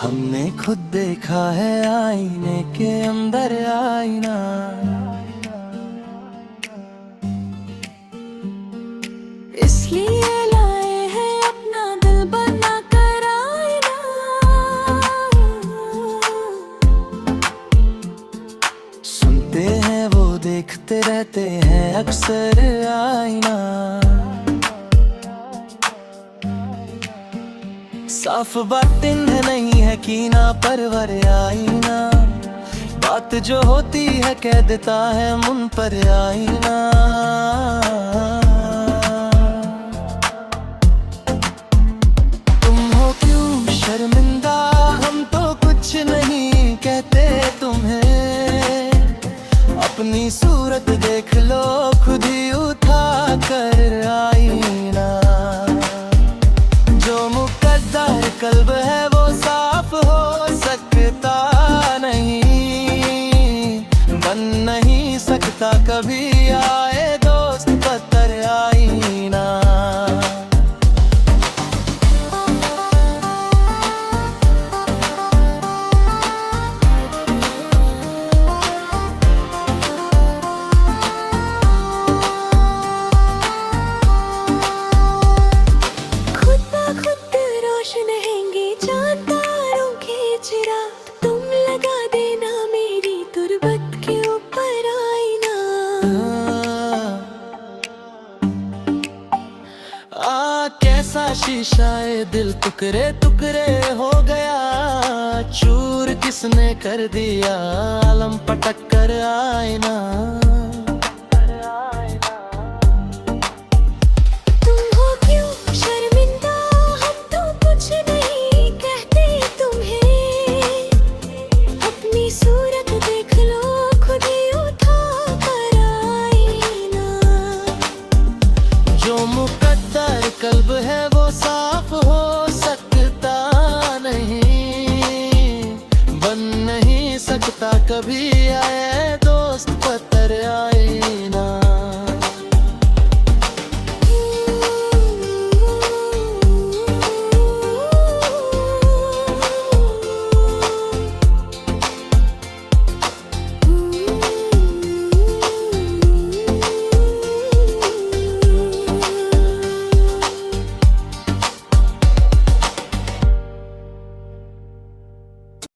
हमने खुद देखा है आईने के अंदर आईना। इसलिए लाए हैं अपना दिल बना कर आईना। सुनते हैं वो देखते रहते हैं अक्सर आईना। साफ बातें नहीं है कीना परवर आईना। बात जो होती है कह देता है मुन पर आईना। तुम हो क्यों शर्मिंदा, हम तो कुछ नहीं कहते तुम्हें। अपनी सूरत देख लो खुद ही उठा कर आईना। जो मुकद्दर कल्ब है वो साफ हो सकता नहीं, बन नहीं सकता कभी आए दोस्त पत्थर आईना। कैसा शीशा ए दिल टुकड़े टुकड़े हो गया। चूर किसने कर दिया आलम पटक कर आईना।